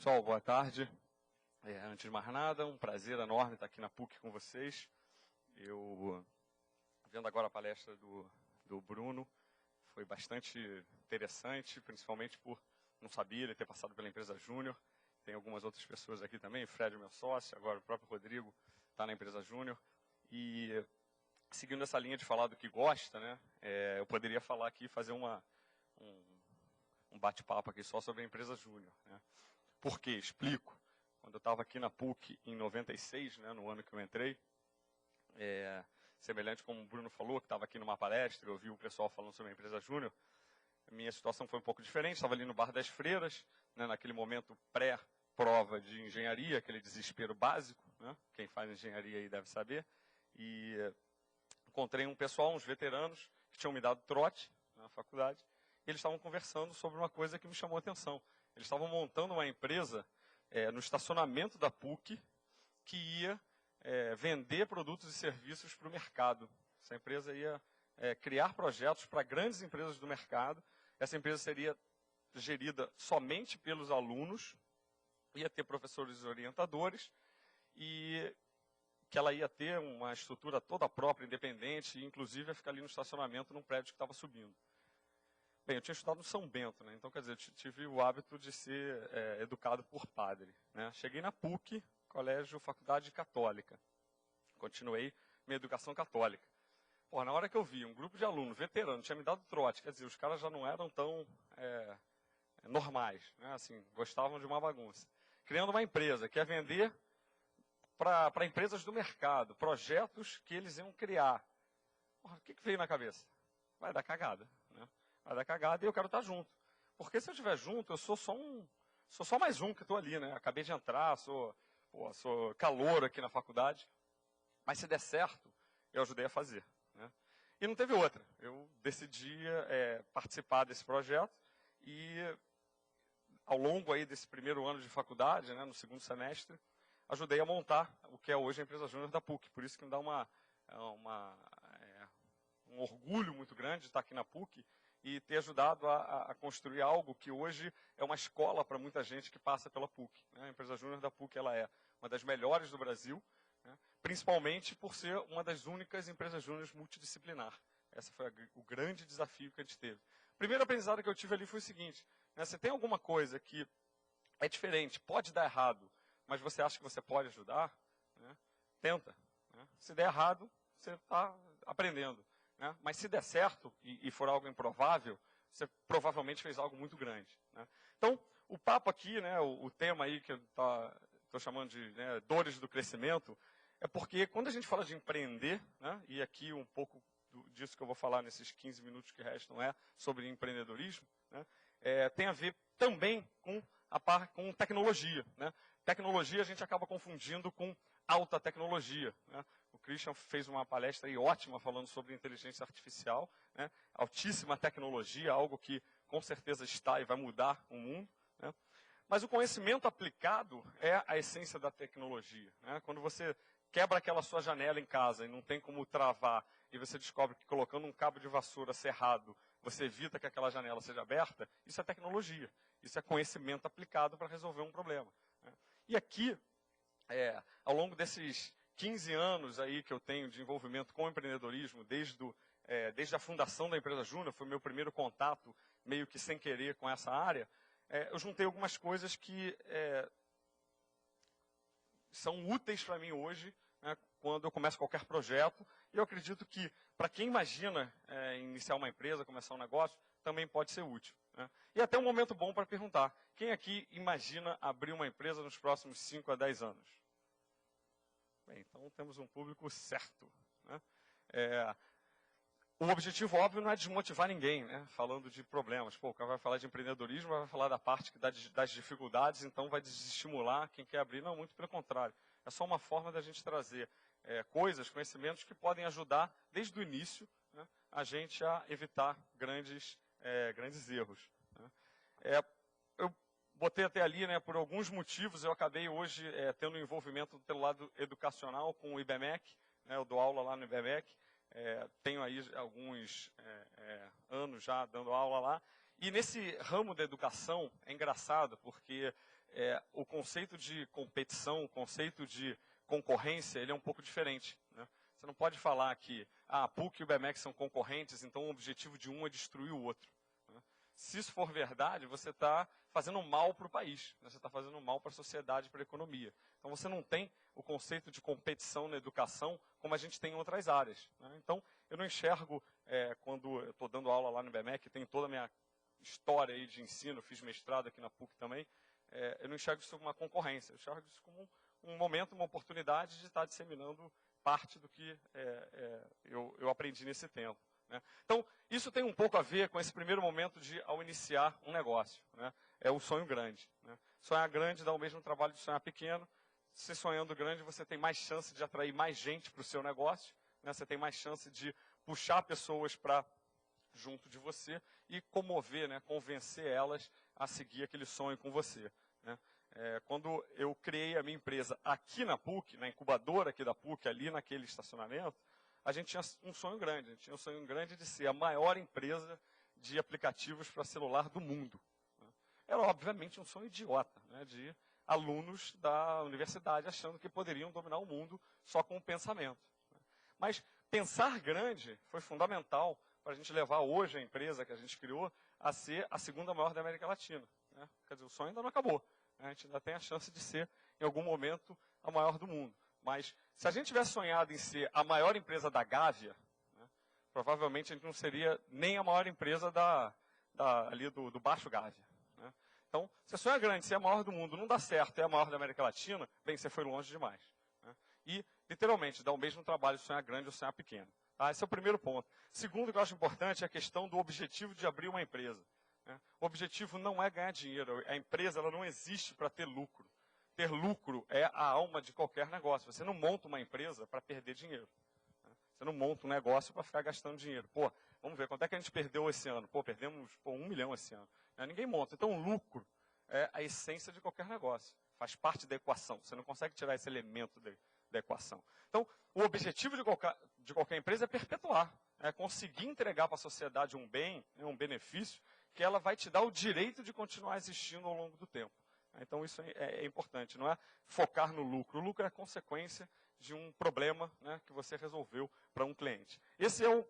Pessoal, boa tarde. Antes de mais nada, um prazer enorme estar aqui na PUC com vocês. Eu, vendo agora a palestra do Bruno, foi bastante interessante, principalmente por não sabia ele ter passado pela empresa Júnior. Tem algumas outras pessoas aqui também, o Fred, meu sócio, agora o próprio Rodrigo está na empresa Júnior. E seguindo essa linha de falar do que gosta, né, eu poderia falar aqui, fazer um bate-papo aqui só sobre a empresa Júnior, né. Por quê? Explico. Quando eu estava aqui na PUC em 96, né, no ano que eu entrei, semelhante como o Bruno falou, que estava aqui numa palestra, eu ouvi o pessoal falando sobre a empresa Júnior, a minha situação foi um pouco diferente, estava ali no Bar das Freiras, né, naquele momento pré-prova de engenharia, aquele desespero básico, né, quem faz engenharia aí deve saber, e encontrei um pessoal, uns veteranos, que tinham me dado trote na faculdade, e eles estavam conversando sobre uma coisa que me chamou a atenção. Eles estavam montando uma empresa no estacionamento da PUC que ia vender produtos e serviços para o mercado. Essa empresa ia criar projetos para grandes empresas do mercado. Essa empresa seria gerida somente pelos alunos, ia ter professores orientadores e que ela ia ter uma estrutura toda própria, independente, e inclusive ia ficar ali no estacionamento num prédio que estava subindo. Bem, eu tinha estudado no São Bento, né? Então, quer dizer, eu tive o hábito de ser educado por padre, né? Cheguei na PUC, colégio, faculdade católica. Continuei minha educação católica. Pô, na hora que eu vi um grupo de alunos veteranos, tinha me dado trote, quer dizer, os caras já não eram tão normais, né? Assim, gostavam de uma bagunça. Criando uma empresa que ia vender para empresas do mercado, projetos que eles iam criar. Porra, o que veio na cabeça? Vai dar cagada, né? Vai dar cagada e eu quero estar junto. Porque se eu estiver junto, eu sou só mais um que estou ali, né? Acabei de entrar, sou calouro aqui na faculdade. Mas se der certo, eu ajudei a fazer, né? E não teve outra. Eu decidi participar desse projeto e ao longo aí desse primeiro ano de faculdade, né, no segundo semestre, ajudei a montar o que é hoje a empresa Júnior da PUC. Por isso que me dá um orgulho muito grande de estar aqui na PUC e ter ajudado a construir algo que hoje é uma escola para muita gente que passa pela PUC, né? A empresa Júnior da PUC ela é uma das melhores do Brasil, né? Principalmente por ser uma das únicas empresas júniores multidisciplinar. Esse foi o grande desafio que a gente teve. O primeiro aprendizado que eu tive ali foi o seguinte, né? Você tem alguma coisa que é diferente, pode dar errado, mas você acha que você pode ajudar, né? Tenta, né? Se der errado, você está aprendendo, né? Mas se der certo e for algo improvável, você provavelmente fez algo muito grande, né? Então, o papo aqui, né, o tema aí que eu estou chamando de, né, dores do crescimento, é porque quando a gente fala de empreender, né, e aqui um pouco disso que eu vou falar nesses 15 minutos que restam sobre empreendedorismo, né, tem a ver também com tecnologia, né? Tecnologia a gente acaba confundindo com alta tecnologia, né? O Christian fez uma palestra aí ótima falando sobre inteligência artificial, né? Altíssima tecnologia, algo que com certeza está e vai mudar o mundo, né? Mas o conhecimento aplicado é a essência da tecnologia, né? Quando você quebra aquela sua janela em casa e não tem como travar, e você descobre que colocando um cabo de vassoura cerrado, você evita que aquela janela seja aberta, isso é tecnologia. Isso é conhecimento aplicado para resolver um problema, né? E aqui, ao longo desses 15 anos aí que eu tenho de envolvimento com o empreendedorismo, desde a fundação da empresa Júnior, foi meu primeiro contato, meio que sem querer, com essa área, eu juntei algumas coisas que são úteis para mim hoje, né, quando eu começo qualquer projeto. E eu acredito que, para quem imagina iniciar uma empresa, começar um negócio, também pode ser útil, né? E até um momento bom para perguntar, quem aqui imagina abrir uma empresa nos próximos 5 a 10 anos? Bem, então temos um público certo, né? O objetivo óbvio não é desmotivar ninguém, né? Falando de problemas. Pô, o cara vai falar de empreendedorismo, vai falar da parte das dificuldades, então vai desestimular quem quer abrir. Não, muito pelo contrário. É só uma forma da gente trazer coisas, conhecimentos que podem ajudar, desde o início, né, a gente a evitar grandes erros, né? Eu botei até ali, né, por alguns motivos, eu acabei hoje tendo um envolvimento pelo lado educacional com o IBMEC, né? Eu dou aula lá no IBMEC. Tenho aí alguns anos já dando aula lá. E nesse ramo da educação, é engraçado, porque o conceito de competição, o conceito de concorrência, ele é um pouco diferente, né? Você não pode falar que a PUC e o BMEC são concorrentes, então o objetivo de um é destruir o outro, né? Se isso for verdade, você está fazendo mal para o país, né? Você está fazendo mal para a sociedade, para a economia. Então você não tem o conceito de competição na educação como a gente tem em outras áreas, né? Então eu não enxergo, quando eu estou dando aula lá no BMEC, tem toda a minha história aí de ensino, fiz mestrado aqui na PUC também, eu não enxergo isso como uma concorrência, eu enxergo isso como um momento, uma oportunidade de estar disseminando parte do que eu aprendi nesse tempo, né? Então, isso tem um pouco a ver com esse primeiro momento de, ao iniciar um negócio, né? É o sonho grande, né? Sonhar grande dá o mesmo trabalho de sonhar pequeno. Se sonhando grande, você tem mais chance de atrair mais gente para o seu negócio, né? Você tem mais chance de puxar pessoas para junto de você e comover, né? Convencer elas a seguir aquele sonho com você, né? Quando eu criei a minha empresa aqui na PUC, na incubadora aqui da PUC, ali naquele estacionamento, a gente tinha um sonho grande. A gente tinha um sonho grande de ser a maior empresa de aplicativos para celular do mundo, né? Era, obviamente, um sonho idiota, né? De alunos da universidade achando que poderiam dominar o mundo só com o pensamento, né? Mas pensar grande foi fundamental para a gente levar hoje a empresa que a gente criou a ser a segunda maior da América Latina, né? Quer dizer, o sonho ainda não acabou. A gente ainda tem a chance de ser, em algum momento, a maior do mundo. Mas, se a gente tivesse sonhado em ser a maior empresa da Gávea, né, provavelmente a gente não seria nem a maior empresa ali do Baixo Gávea, né? Então, você sonha grande, ser a maior do mundo, não dá certo, é a maior da América Latina, bem, você foi longe demais, né? E, literalmente, dá o mesmo trabalho sonhar grande ou sonhar pequeno. Tá? Esse é o primeiro ponto. Segundo, que eu acho importante, é a questão do objetivo de abrir uma empresa, né? O objetivo não é ganhar dinheiro. A empresa ela não existe para ter lucro. Ter lucro é a alma de qualquer negócio. Você não monta uma empresa para perder dinheiro, né? Você não monta um negócio para ficar gastando dinheiro. Pô, vamos ver, quanto é que a gente perdeu esse ano? Pô, perdemos 1 milhão esse ano, né? Ninguém monta. Então, o lucro é a essência de qualquer negócio. Faz parte da equação. Você não consegue tirar esse elemento da equação. Então, o objetivo de qualquer empresa é perpetuar. É conseguir entregar para a sociedade um bem, né, um benefício, que ela vai te dar o direito de continuar existindo ao longo do tempo. Então, isso é importante, não é focar no lucro. O lucro é a consequência de um problema, né, que você resolveu para um cliente. Esse é o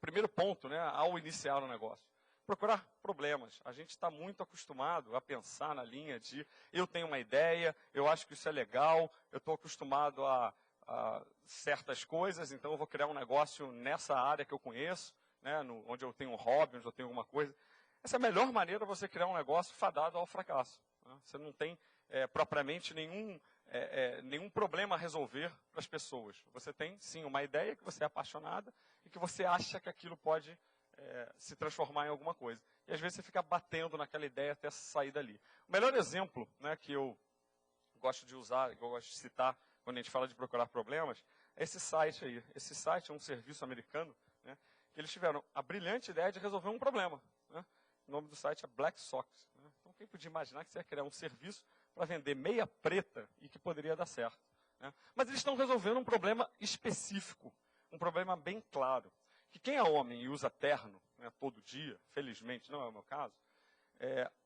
primeiro ponto, né, ao iniciar o negócio. Procurar problemas. A gente está muito acostumado a pensar na linha de eu tenho uma ideia, eu acho que isso é legal, eu estou acostumado a certas coisas, então eu vou criar um negócio nessa área que eu conheço, né, onde eu tenho um hobby, onde eu tenho alguma coisa. Essa é a melhor maneira de você criar um negócio fadado ao fracasso, né? Você não tem propriamente nenhum problema a resolver para as pessoas. Você tem, sim, uma ideia que você é apaixonada e que você acha que aquilo pode se transformar em alguma coisa. E às vezes você fica batendo naquela ideia até sair dali. O melhor exemplo, né, que eu gosto de usar, que eu gosto de citar quando a gente fala de procurar problemas, é esse site aí. Esse site é um serviço americano, né, que eles tiveram a brilhante ideia de resolver um problema, né? O nome do site é Black Socks, né? Então, quem podia imaginar que você ia criar um serviço para vender meia preta e que poderia dar certo, né? Mas eles estão resolvendo um problema específico, um problema bem claro. Que quem é homem e usa terno, né, todo dia, felizmente não é o meu caso,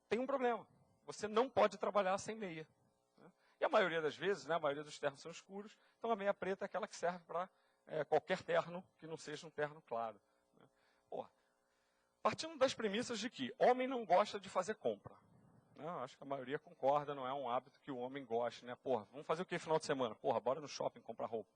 tem um problema. Você não pode trabalhar sem meia, né? E a maioria das vezes, né, a maioria dos ternos são escuros, então a meia preta é aquela que serve para qualquer terno que não seja um terno claro, né? Porra, partindo das premissas de que homem não gosta de fazer compra, né? Acho que a maioria concorda, não é um hábito que o homem goste, né? Porra, vamos fazer o que final de semana? Porra, bora no shopping comprar roupa.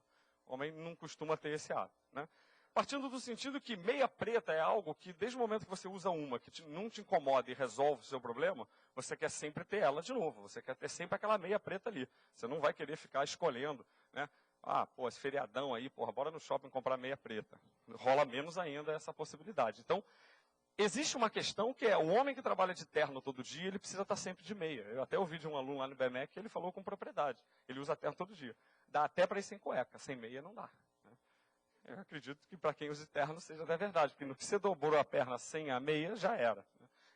O homem não costuma ter esse hábito, né? Partindo do sentido que meia preta é algo que, desde o momento que você usa uma, que não te incomoda e resolve o seu problema, você quer sempre ter ela de novo. Você quer ter sempre aquela meia preta ali. Você não vai querer ficar escolhendo, né? Ah, pô, esse feriadão aí, porra, bora no shopping comprar meia preta. Rola menos ainda essa possibilidade. Então, existe uma questão que é, o homem que trabalha de terno todo dia, ele precisa estar sempre de meia. Eu até ouvi de um aluno lá no BMEC, ele falou com propriedade. Ele usa terno todo dia. Dá até para ir sem cueca, sem meia não dá. Eu acredito que para quem usa terno seja até verdade, porque no que você dobrou a perna sem a meia, já era.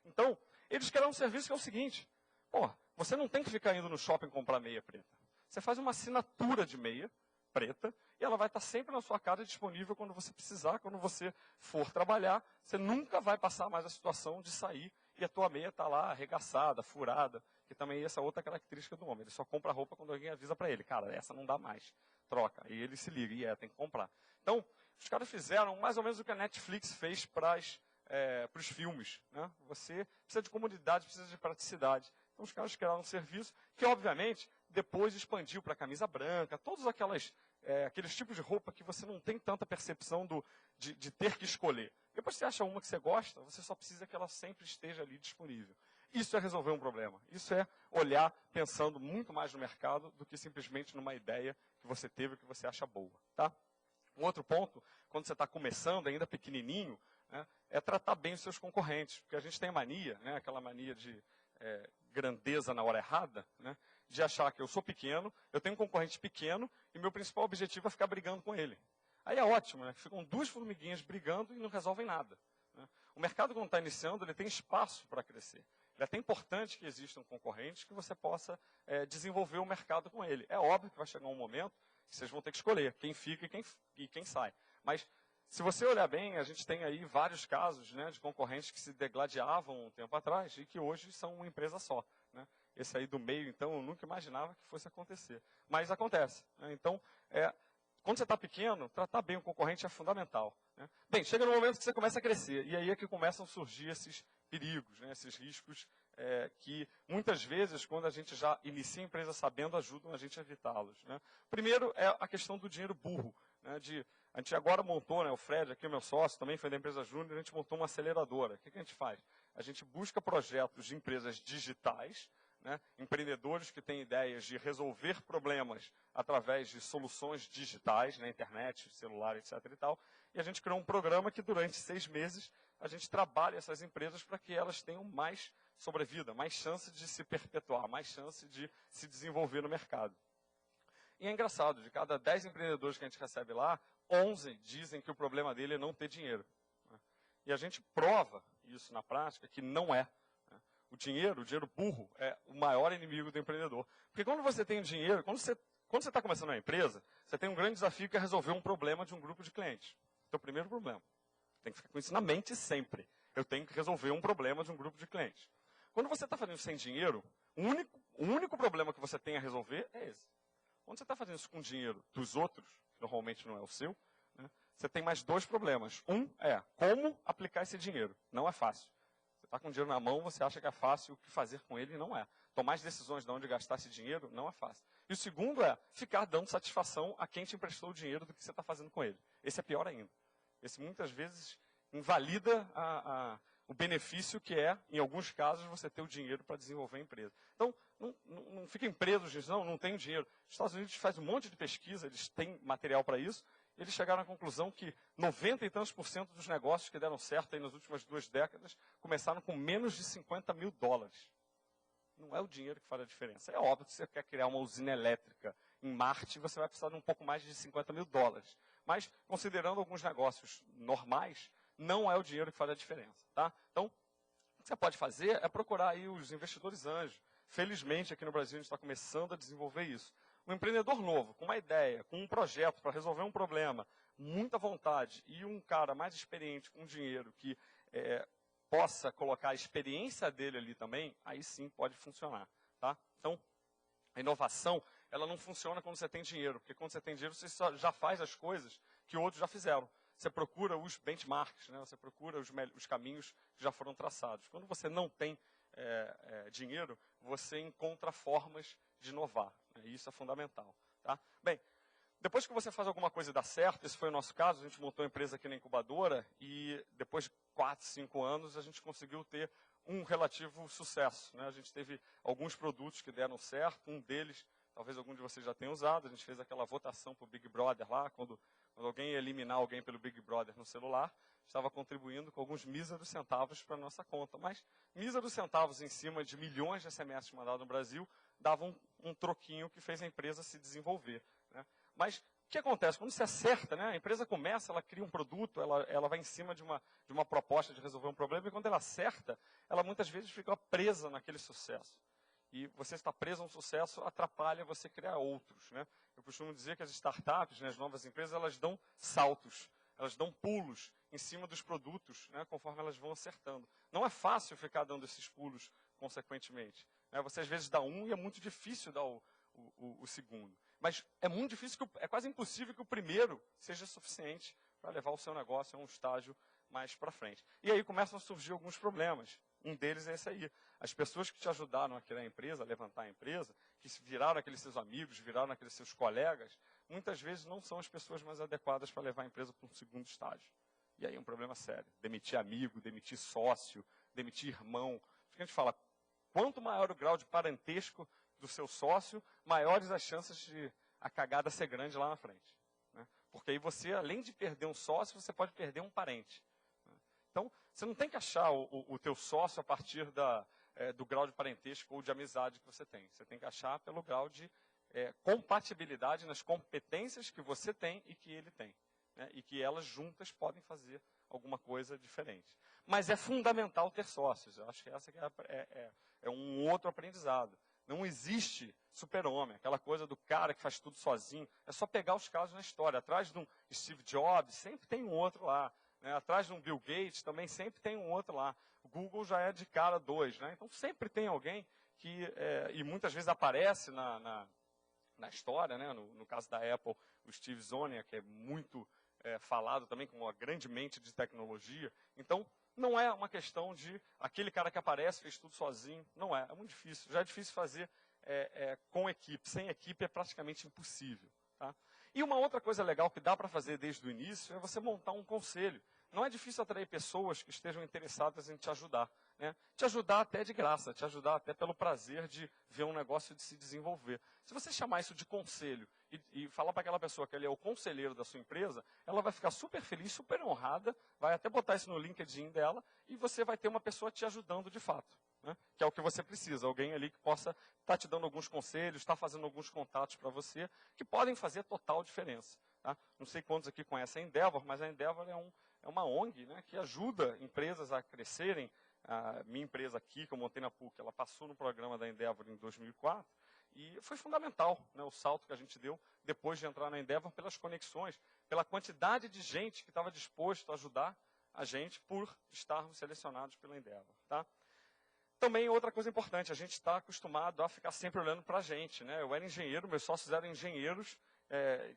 Então, eles querem um serviço que é o seguinte: pô, você não tem que ficar indo no shopping comprar meia preta. Você faz uma assinatura de meia preta e ela vai estar sempre na sua casa disponível quando você precisar, quando você for trabalhar. Você nunca vai passar mais a situação de sair e a tua meia está lá arregaçada, furada que também essa é outra característica do homem. Ele só compra roupa quando alguém avisa para ele, cara, essa não dá mais, troca. Aí ele se liga, tem que comprar. Então, os caras fizeram mais ou menos o que a Netflix fez para os filmes. Né? Você precisa de comodidade, precisa de praticidade. Então, os caras criaram um serviço que, obviamente, depois expandiu para camisa branca, todos aqueles tipos de roupa que você não tem tanta percepção de ter que escolher. Depois você acha uma que você gosta, você só precisa que ela sempre esteja ali disponível. Isso é resolver um problema. Isso é olhar pensando muito mais no mercado do que simplesmente numa ideia que você teve que você acha boa. Tá? Um outro ponto, quando você está começando, ainda pequenininho, né, é tratar bem os seus concorrentes. Porque a gente tem mania, né, aquela mania de grandeza na hora errada, né, de achar que eu sou pequeno, eu tenho um concorrente pequeno e meu principal objetivo é ficar brigando com ele. Aí é ótimo, né? Ficam duas formiguinhas brigando e não resolvem nada. Né? O mercado, quando está iniciando, ele tem espaço para crescer. É até importante que existam concorrentes que você possa desenvolver o mercado com ele. É óbvio que vai chegar um momento que vocês vão ter que escolher quem fica e quem sai. Mas, se você olhar bem, a gente tem aí vários casos, né, de concorrentes que se degladiavam um tempo atrás e que hoje são uma empresa só. Né? Esse aí do meio, então, eu nunca imaginava que fosse acontecer. Mas acontece. Né? Então, quando você está pequeno, tratar bem o concorrente é fundamental. Né? Bem, chega no momento que você começa a crescer, e aí é que começam a surgir esses perigos, né? Esses riscos que, muitas vezes, quando a gente já inicia a empresa sabendo, ajudam a gente a evitá-los. Né? Primeiro é a questão do dinheiro burro. Né? A gente agora montou, né, o Fred, aqui o meu sócio, também foi da empresa Júnior, a gente montou uma aceleradora. O que a gente faz? A gente busca projetos de empresas digitais, né, empreendedores que têm ideias de resolver problemas através de soluções digitais, na internet, celular, etc. e tal. E a gente criou um programa que durante 6 meses a gente trabalha essas empresas para que elas tenham mais sobrevida, mais chance de se perpetuar, mais chance de se desenvolver no mercado. E é engraçado, de cada 10 empreendedores que a gente recebe lá, 11 dizem que o problema dele é não ter dinheiro. E a gente prova isso na prática, que não é. O dinheiro burro, é o maior inimigo do empreendedor. Porque quando você tem dinheiro, quando você está começando uma empresa, você tem um grande desafio que é resolver um problema de um grupo de clientes. Então, o primeiro problema. Tem que ficar com isso na mente sempre. Eu tenho que resolver um problema de um grupo de clientes. Quando você está fazendo isso sem dinheiro, o único problema que você tem a resolver é esse. Quando você está fazendo isso com dinheiro dos outros, que normalmente não é o seu, né, você tem mais 2 problemas. Um é como aplicar esse dinheiro. Não é fácil. Você está com dinheiro na mão, você acha que é fácil, o que fazer com ele não é. Tomar as decisões de onde gastar esse dinheiro não é fácil. E o segundo é ficar dando satisfação a quem te emprestou o dinheiro do que você está fazendo com ele. Esse é pior ainda. Esse muitas vezes invalida o benefício que é, em alguns casos, você ter o dinheiro para desenvolver a empresa. Então, não fiquem presos nisso, não tenho dinheiro. Os Estados Unidos faz um monte de pesquisa, eles têm material para isso. Eles chegaram à conclusão que 90 e tantos % dos negócios que deram certo aí nas últimas 2 décadas começaram com menos de $50 mil. Não é o dinheiro que faz a diferença. É óbvio que você quer criar uma usina elétrica em Marte, você vai precisar de um pouco mais de $50 mil. Mas, considerando alguns negócios normais, não é o dinheiro que faz a diferença. Tá? Então, o que você pode fazer é procurar aí os investidores anjos. Felizmente, aqui no Brasil, a gente está começando a desenvolver isso. Um empreendedor novo, com uma ideia, com um projeto para resolver um problema, muita vontade, e um cara mais experiente com dinheiro que possa colocar a experiência dele ali também, aí sim pode funcionar. Tá? Então, a inovação, ela não funciona quando você tem dinheiro, porque quando você tem dinheiro, você já faz as coisas que outros já fizeram. Você procura os benchmarks, né? Você procura os caminhos que já foram traçados. Quando você não tem dinheiro, você encontra formas de inovar. Né? E isso é fundamental. Tá? Bem, depois que você faz alguma coisa e dá certo, esse foi o nosso caso, a gente montou uma empresa aqui na incubadora e depois de 4, 5 anos a gente conseguiu ter um relativo sucesso. Né? A gente teve alguns produtos que deram certo, um deles, talvez algum de vocês já tenham usado, a gente fez aquela votação para o Big Brother lá, quando alguém ia eliminar alguém pelo Big Brother no celular, estava contribuindo com alguns míseros centavos para a nossa conta. Mas míseros centavos em cima de milhões de SMS mandados no Brasil davam um troquinho que fez a empresa se desenvolver. Né? Mas o que acontece? Quando você acerta, né, a empresa começa, ela cria um produto, ela vai em cima de uma proposta de resolver um problema, e quando ela acerta, ela muitas vezes fica presa naquele sucesso. E você estar preso a um sucesso atrapalha você criar outros. Né? Eu costumo dizer que as startups, né, as novas empresas, elas dão saltos, elas dão pulos em cima dos produtos, né, conforme elas vão acertando. Não é fácil ficar dando esses pulos consequentemente. Né? Você às vezes dá um e é muito difícil dar o segundo. Mas é muito difícil, é quase impossível que o primeiro seja suficiente para levar o seu negócio a um estágio mais para frente. E aí começam a surgir alguns problemas. Um deles é esse aí. As pessoas que te ajudaram a criar a empresa, a levantar a empresa, que viraram aqueles seus amigos, viraram aqueles seus colegas, muitas vezes não são as pessoas mais adequadas para levar a empresa para um segundo estágio. E aí é um problema sério. Demitir amigo, demitir sócio, demitir irmão. A gente fala, quanto maior o grau de parentesco do seu sócio, maiores as chances de a cagada ser grande lá na frente. Né? Porque aí você, além de perder um sócio, você pode perder um parente. Né? Então, você não tem que achar o teu sócio a partir do grau de parentesco ou de amizade que você tem. Você tem que achar pelo grau de compatibilidade nas competências que você tem e que ele tem. Né? E que elas juntas podem fazer alguma coisa diferente. Mas é fundamental ter sócios. Eu acho que essa é um outro aprendizado. Não existe super-homem, aquela coisa do cara que faz tudo sozinho. É só pegar os casos na história. Atrás de um Steve Jobs, sempre tem um outro lá. Né? Atrás de um Bill Gates, também sempre tem um outro lá. O Google já é de cara 2. Né? Então, sempre tem alguém que, e muitas vezes aparece na história. Né? No caso da Apple, o Steve Wozniak, que é muito falado também como uma grande mente de tecnologia. Então, não é uma questão de aquele cara que aparece, fez tudo sozinho. Não é muito difícil. Já é difícil fazer com equipe. Sem equipe é praticamente impossível. Tá? E uma outra coisa legal que dá para fazer desde o início é você montar um conselho. Não é difícil atrair pessoas que estejam interessadas em te ajudar. Né? Te ajudar até de graça, te ajudar até pelo prazer de ver um negócio de se desenvolver. Se você chamar isso de conselho e falar para aquela pessoa que ele é o conselheiro da sua empresa, ela vai ficar super feliz, super honrada, vai até botar isso no LinkedIn dela e você vai ter uma pessoa te ajudando de fato. Né? Que é o que você precisa, alguém ali que possa estar te dando alguns conselhos, estar fazendo alguns contatos para você, que podem fazer total diferença. Tá? Não sei quantos aqui conhecem a Endeavor, mas a Endeavor é uma ONG, né, que ajuda empresas a crescerem. A minha empresa aqui, que eu montei na PUC, ela passou no programa da Endeavor em 2004, e foi fundamental, né, o salto que a gente deu depois de entrar na Endeavor, pelas conexões, pela quantidade de gente que estava disposto a ajudar a gente por estarmos selecionados pela Endeavor. Tá? Também outra coisa importante, a gente está acostumado a ficar sempre olhando para a gente. Né? Eu era engenheiro, meus sócios eram engenheiros.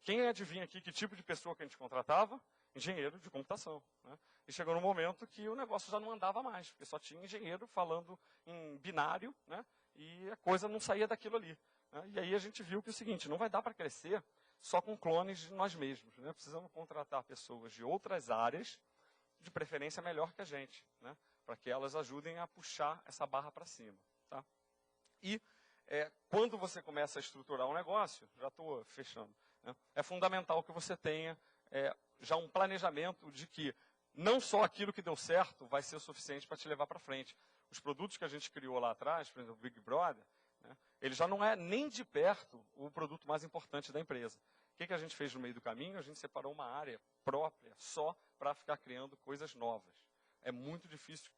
Quem adivinha aqui que tipo de pessoa que a gente contratava? Engenheiro de computação. Né? E chegou num momento que o negócio já não andava mais, porque só tinha engenheiro falando em binário, né? E a coisa não saía daquilo ali. Né? E aí a gente viu que é o seguinte, não vai dar para crescer só com clones de nós mesmos. Né? Precisamos contratar pessoas de outras áreas, de preferência melhor que a gente, né? Para que elas ajudem a puxar essa barra para cima. Tá? E quando você começa a estruturar um negócio, já estou fechando, né? É fundamental que você tenha já um planejamento de que não só aquilo que deu certo vai ser o suficiente para te levar para frente. Os produtos que a gente criou lá atrás, por exemplo, o Big Brother, né, ele já não é nem de perto o produto mais importante da empresa. O que a gente fez no meio do caminho? A gente separou uma área própria só para ficar criando coisas novas. É muito difícil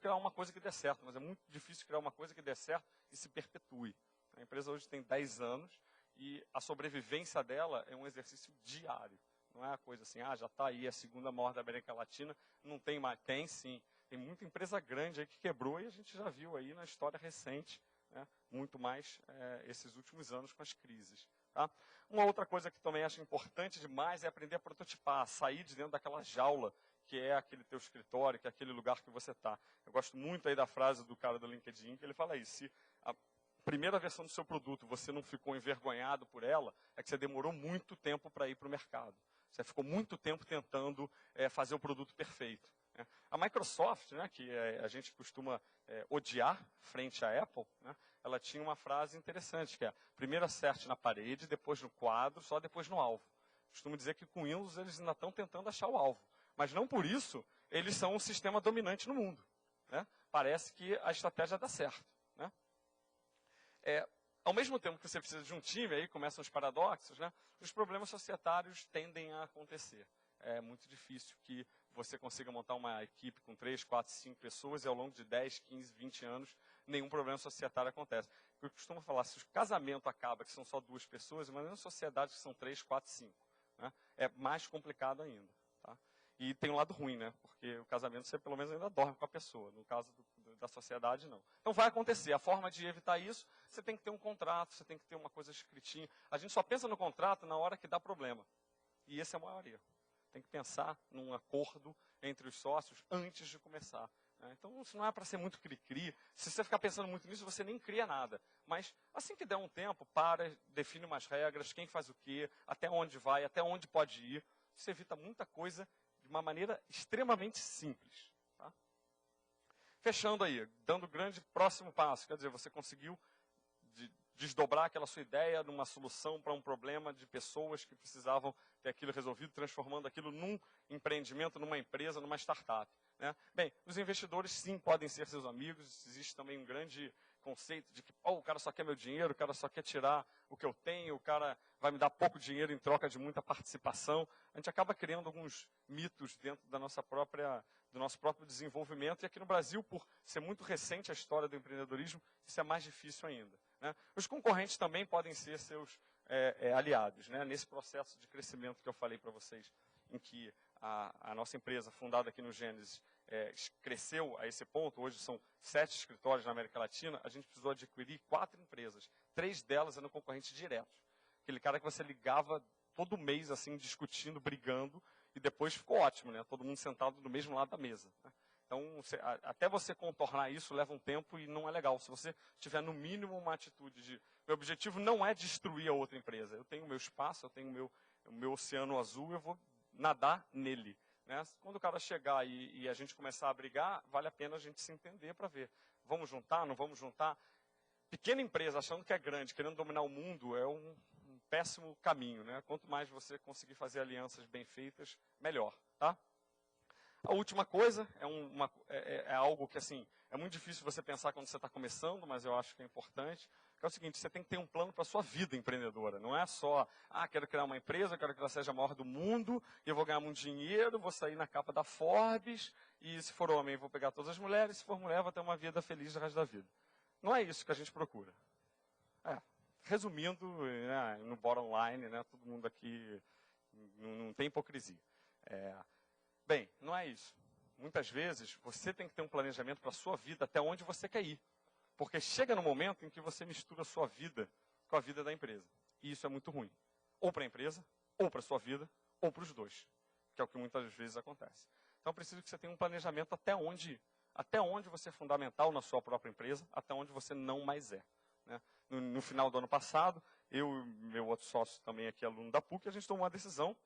criar uma coisa que dê certo, mas é muito difícil criar uma coisa que dê certo e se perpetue. A empresa hoje tem 10 anos e a sobrevivência dela é um exercício diário. Não é uma coisa assim, já está aí a segunda maior da América Latina, não tem mais. Tem sim. Tem muita empresa grande aí que quebrou e a gente já viu aí na história recente, né, muito mais esses últimos anos com as crises. Tá? Uma outra coisa que também acho importante demais é aprender a prototipar, sair de dentro daquela jaula que é aquele teu escritório, que é aquele lugar que você está. Eu gosto muito aí da frase do cara do LinkedIn, que ele fala isso, se a primeira versão do seu produto você não ficou envergonhado por ela, é que você demorou muito tempo para ir para o mercado. Você ficou muito tempo tentando fazer o produto perfeito. Né? A Microsoft, né, que a gente costuma odiar frente à Apple, né, ela tinha uma frase interessante, que é primeiro acerte na parede, depois no quadro, só depois no alvo. Costumo dizer que com Windows eles ainda estão tentando achar o alvo. Mas não por isso eles são um sistema dominante no mundo. Né? Parece que a estratégia dá certo. Né? Ao mesmo tempo que você precisa de um time, aí começam os paradoxos, né? Os problemas societários tendem a acontecer. É muito difícil que você consiga montar uma equipe com 3, 4, 5 pessoas e ao longo de 10, 15, 20 anos, nenhum problema societário acontece. Eu costumo falar, se o casamento acaba, que são só 2 pessoas, imagina uma sociedade que são 3, 4, 5. Né? É mais complicado ainda. Tá? E tem um lado ruim, né? Porque o casamento você pelo menos ainda dorme com a pessoa. No caso da sociedade, não. Então vai acontecer. A forma de evitar isso, você tem que ter um contrato, você tem que ter uma coisa escritinha. A gente só pensa no contrato na hora que dá problema. E esse é o maior erro. Tem que pensar num acordo entre os sócios antes de começar. Então, isso não é para ser muito cri-cri. Se você ficar pensando muito nisso, você nem cria nada. Mas, assim que der um tempo, define umas regras, quem faz o quê, até onde vai, até onde pode ir. Isso evita muita coisa de uma maneira extremamente simples. Tá? Fechando aí, dando o grande próximo passo. Quer dizer, você conseguiu desdobrar aquela sua ideia numa solução para um problema de pessoas que precisavam ter aquilo resolvido, transformando aquilo num empreendimento, numa empresa, numa startup. Né? Bem, os investidores sim podem ser seus amigos, existe também um grande conceito de que o cara só quer meu dinheiro, o cara só quer tirar o que eu tenho, o cara vai me dar pouco dinheiro em troca de muita participação. A gente acaba criando alguns mitos dentro do nosso próprio desenvolvimento, e aqui no Brasil, por ser muito recente a história do empreendedorismo, isso é mais difícil ainda. Né? Os concorrentes também podem ser seus aliados, né? Nesse processo de crescimento que eu falei para vocês, em que a nossa empresa, fundada aqui no Gênesis, cresceu a esse ponto. Hoje são 7 escritórios na América Latina. A gente precisou adquirir 4 empresas. 3 delas eram concorrentes diretos. Aquele cara que você ligava todo mês, assim, discutindo, brigando, e depois ficou ótimo, né? Todo mundo sentado do mesmo lado da mesa. Né? Então, até você contornar isso leva um tempo e não é legal. Se você tiver, no mínimo, uma atitude de... Meu objetivo não é destruir a outra empresa. Eu tenho o meu espaço, eu tenho o meu oceano azul, eu vou nadar nele. Né? Quando o cara chegar e a gente começar a brigar, vale a pena a gente se entender para ver. Vamos juntar, não vamos juntar? Pequena empresa, achando que é grande, querendo dominar o mundo, é um péssimo caminho. Né? Quanto mais você conseguir fazer alianças bem feitas, melhor. Tá? A última coisa é algo que, assim, é muito difícil você pensar quando você está começando, mas eu acho que é importante, que é o seguinte: você tem que ter um plano para a sua vida empreendedora. Não é só, quero criar uma empresa, quero que ela seja a maior do mundo, e eu vou ganhar muito dinheiro, vou sair na capa da Forbes, e se for homem, vou pegar todas as mulheres, se for mulher, vou ter uma vida feliz o resto da vida. Não é isso que a gente procura. Resumindo, né, no bottom line, né, todo mundo aqui não tem hipocrisia. Bem, não é isso. Muitas vezes, você tem que ter um planejamento para a sua vida, até onde você quer ir. Porque chega no momento em que você mistura a sua vida com a vida da empresa. E isso é muito ruim. Ou para a empresa, ou para a sua vida, ou para os dois. Que é o que muitas vezes acontece. Então, preciso que você tenha um planejamento até onde ir. Até onde você é fundamental na sua própria empresa, até onde você não mais é. Né? No final do ano passado, eu e meu outro sócio, também aqui aluno da PUC, a gente tomou uma decisão,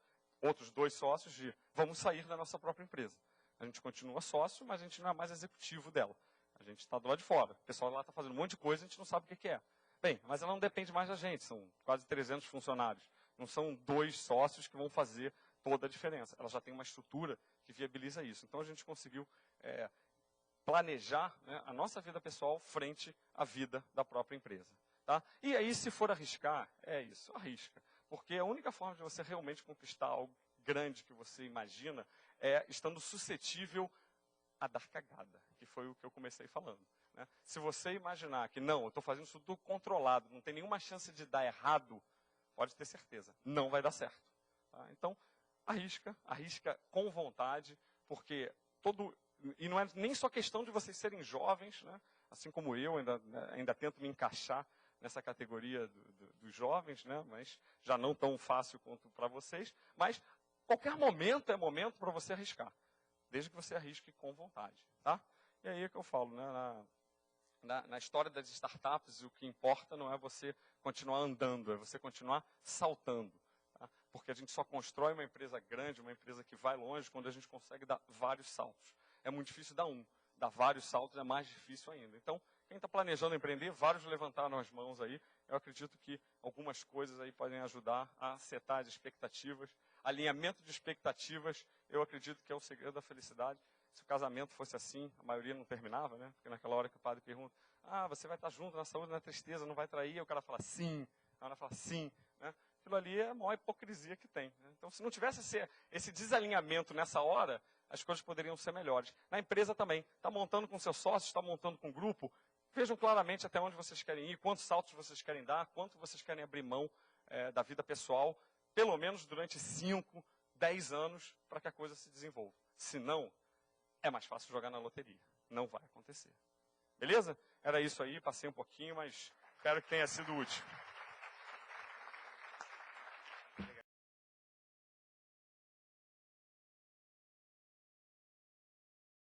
outros 2 sócios, de vamos sair da nossa própria empresa. A gente continua sócio, mas a gente não é mais executivo dela. A gente está do lado de fora. O pessoal lá está fazendo um monte de coisa, a gente não sabe o que é. Bem, mas ela não depende mais da gente, são quase 300 funcionários. Não são 2 sócios que vão fazer toda a diferença. Ela já tem uma estrutura que viabiliza isso. Então a gente conseguiu planejar, né, a nossa vida pessoal frente à vida da própria empresa. Tá? E aí, se for arriscar, é isso, arrisca. Porque a única forma de você realmente conquistar algo grande que você imagina é estando suscetível a dar cagada, que foi o que eu comecei falando. Né? Se você imaginar que, não, eu estou fazendo isso tudo controlado, não tem nenhuma chance de dar errado, pode ter certeza, não vai dar certo. Tá? Então, arrisca com vontade, porque e não é nem só questão de vocês serem jovens, né? Assim como eu, ainda tento me encaixar nessa categoria dos jovens, né? Mas já não tão fácil quanto para vocês. Mas qualquer momento é momento para você arriscar, desde que você arrisque com vontade. Tá? E aí é que eu falo, né? Na história das startups, o que importa não é você continuar andando, é você continuar saltando. Tá? Porque a gente só constrói uma empresa grande, uma empresa que vai longe, quando a gente consegue dar vários saltos. É muito difícil dar um. Dar vários saltos é mais difícil ainda. Então, quem está planejando empreender, vários levantaram as mãos aí. Eu acredito que algumas coisas aí podem ajudar a setar as expectativas. Alinhamento de expectativas, eu acredito que é o segredo da felicidade. Se o casamento fosse assim, a maioria não terminava, né? Porque naquela hora que o padre pergunta, você vai estar junto na saúde, na tristeza, não vai trair? E o cara fala, sim. A Ana fala, sim. Né? Aquilo ali é a maior hipocrisia que tem. Né? Então, se não tivesse esse desalinhamento nessa hora, as coisas poderiam ser melhores. Na empresa também. Está montando com seus sócios, está montando com o grupo. Vejam claramente até onde vocês querem ir, quantos saltos vocês querem dar, quanto vocês querem abrir mão da vida pessoal, pelo menos durante 5, 10 anos, para que a coisa se desenvolva. Se não, é mais fácil jogar na loteria. Não vai acontecer. Beleza? Era isso aí, passei um pouquinho, mas espero que tenha sido útil.